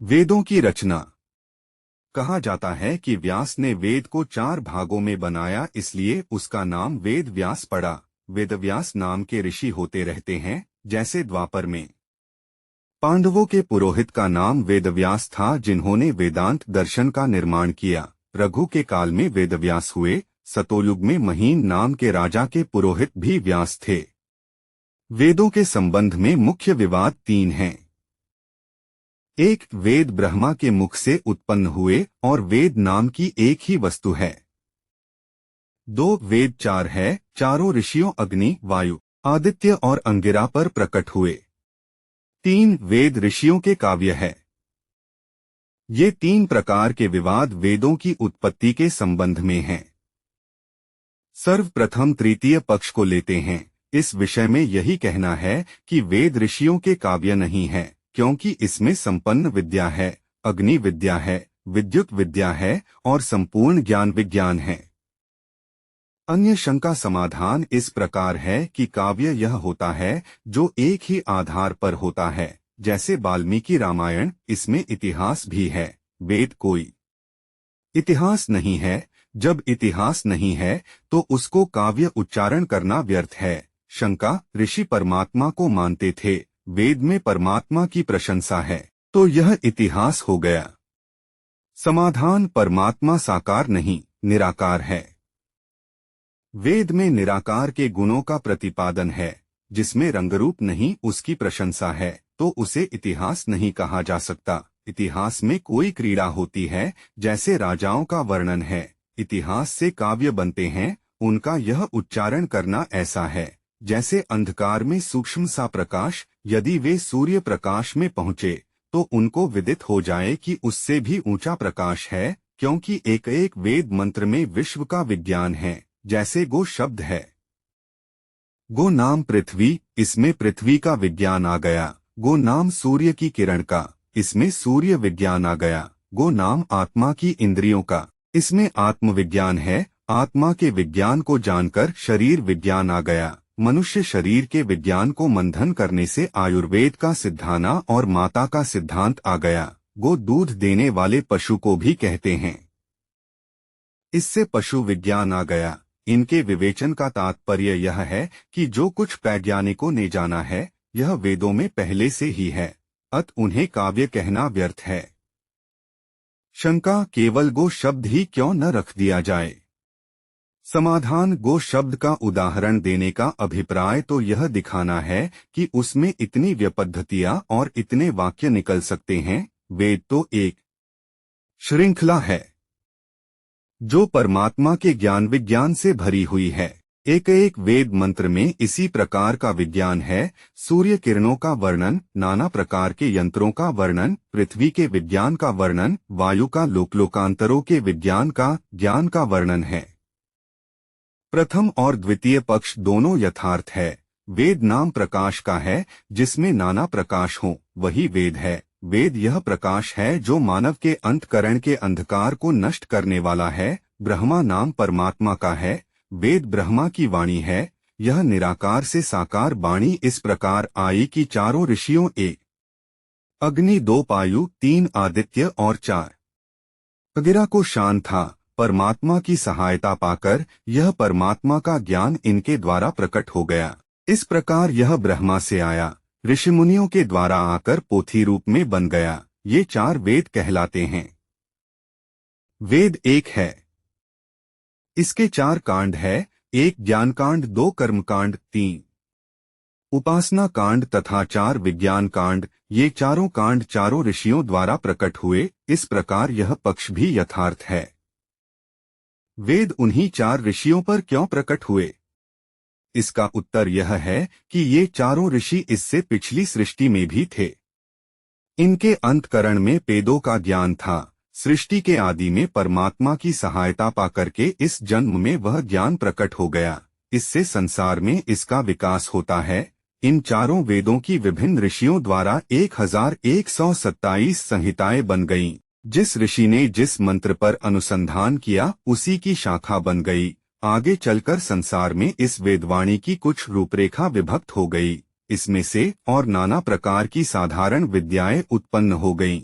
वेदों की रचना। कहा जाता है कि व्यास ने वेद को 4 भागों में बनाया, इसलिए उसका नाम वेद व्यास पड़ा। वेदव्यास नाम के ऋषि होते रहते हैं। जैसे द्वापर में पांडवों के पुरोहित का नाम वेदव्यास था, जिन्होंने वेदांत दर्शन का निर्माण किया। रघु के काल में वेदव्यास हुए। सतोयुग में महीन नाम के राजा के पुरोहित भी व्यास थे। वेदों के संबंध में मुख्य विवाद 3 हैं। 1. वेद ब्रह्मा के मुख से उत्पन्न हुए और वेद नाम की एक ही वस्तु है। 2. वेद 4 है, चारों ऋषियों अग्नि, वायु, आदित्य और अंगिरा पर प्रकट हुए। 3. वेद ऋषियों के काव्य है। ये 3 प्रकार के विवाद वेदों की उत्पत्ति के संबंध में हैं। सर्वप्रथम तृतीय पक्ष को लेते हैं। इस विषय में यही कहना है कि वेद ऋषियों के काव्य नहीं है, क्योंकि इसमें संपन्न विद्या है, अग्नि विद्या है, विद्युत विद्या है और संपूर्ण ज्ञान विज्ञान है। अन्य शंका समाधान इस प्रकार है कि काव्य यह होता है जो एक ही आधार पर होता है। जैसे वाल्मीकि रामायण, इसमें इतिहास भी है, वेद कोई इतिहास नहीं है। जब इतिहास नहीं है तो उसको काव्य उच्चारण करना व्यर्थ है। शंका, ऋषि परमात्मा को मानते थे, वेद में परमात्मा की प्रशंसा है, तो यह इतिहास हो गया। समाधान, परमात्मा साकार नहीं, निराकार है। वेद में निराकार के गुणों का प्रतिपादन है। जिसमें रंगरूप नहीं, उसकी प्रशंसा है, तो उसे इतिहास नहीं कहा जा सकता। इतिहास में कोई क्रीड़ा होती है, जैसे राजाओं का वर्णन है। इतिहास से काव्य बनते हैं, उनका यह उच्चारण करना ऐसा है जैसे अंधकार में सूक्ष्म सा प्रकाश, यदि वे सूर्य प्रकाश में पहुँचे तो उनको विदित हो जाए कि उससे भी ऊंचा प्रकाश है, क्योंकि एक एक वेद मंत्र में विश्व का विज्ञान है। जैसे गो शब्द है, गो नाम पृथ्वी, इसमें पृथ्वी का विज्ञान आ गया। गो नाम सूर्य की किरण का, इसमें सूर्य विज्ञान आ गया। गो नाम आत्मा की इंद्रियों का, इसमें आत्मविज्ञान है। आत्मा के विज्ञान को जानकर शरीर विज्ञान आ गया। मनुष्य शरीर के विज्ञान को मंथन करने से आयुर्वेद का सिद्धाना और माता का सिद्धांत आ गया। गो दूध देने वाले पशु को भी कहते हैं, इससे पशु विज्ञान आ गया। इनके विवेचन का तात्पर्य यह है कि जो कुछ वैज्ञानिकों ने जाना है, यह वेदों में पहले से ही है, अत उन्हें काव्य कहना व्यर्थ है। शंका, केवल गो शब्द ही क्यों न रख दिया जाए? समाधान, गो शब्द का उदाहरण देने का अभिप्राय तो यह दिखाना है कि उसमें इतनी व्युत्पत्तियां और इतने वाक्य निकल सकते हैं। वेद तो एक श्रृंखला है जो परमात्मा के ज्ञान विज्ञान से भरी हुई है। एक एक वेद मंत्र में इसी प्रकार का विज्ञान है। सूर्य किरणों का वर्णन, नाना प्रकार के यंत्रों का वर्णन, पृथ्वी के विज्ञान का वर्णन, वायु का लोकांतरों के विज्ञान का, ज्ञान का वर्णन है। प्रथम और द्वितीय पक्ष दोनों यथार्थ है। वेद नाम प्रकाश का है, जिसमें नाना प्रकाश हो, वही वेद है। वेद यह प्रकाश है जो मानव के अंतःकरण के अंधकार को नष्ट करने वाला है। ब्रह्मा नाम परमात्मा का है। वेद ब्रह्मा की वाणी है। यह निराकार से साकार वाणी इस प्रकार आई कि चारों ऋषियों, 1 अग्नि, 2 वायु, 3 आदित्य और 4 अंगिरा को शान था। परमात्मा की सहायता पाकर यह परमात्मा का ज्ञान इनके द्वारा प्रकट हो गया। इस प्रकार यह ब्रह्मा से आया, ऋषिमुनियों के द्वारा आकर पोथी रूप में बन गया। ये 4 वेद कहलाते हैं। वेद एक है, इसके 4 कांड है। 1 ज्ञान कांड, 2 कर्म कांड, 3 उपासना कांड तथा 4 विज्ञान कांड। ये चारों कांड चारों ऋषियों द्वारा प्रकट हुए। इस प्रकार यह पक्ष भी यथार्थ है। वेद उन्हीं 4 ऋषियों पर क्यों प्रकट हुए? इसका उत्तर यह है कि ये चारों ऋषि इससे पिछली सृष्टि में भी थे। इनके अंतःकरण में वेदों का ज्ञान था। सृष्टि के आदि में परमात्मा की सहायता पाकर के इस जन्म में वह ज्ञान प्रकट हो गया। इससे संसार में इसका विकास होता है। इन चारों वेदों की विभिन्न ऋषियों द्वारा 1127 संहिताएं बन गईं। जिस ऋषि ने जिस मंत्र पर अनुसंधान किया, उसी की शाखा बन गई। आगे चलकर संसार में इस वेदवाणी की कुछ रूपरेखा विभक्त हो गई। इसमें से और नाना प्रकार की साधारण विद्याएं उत्पन्न हो गईं।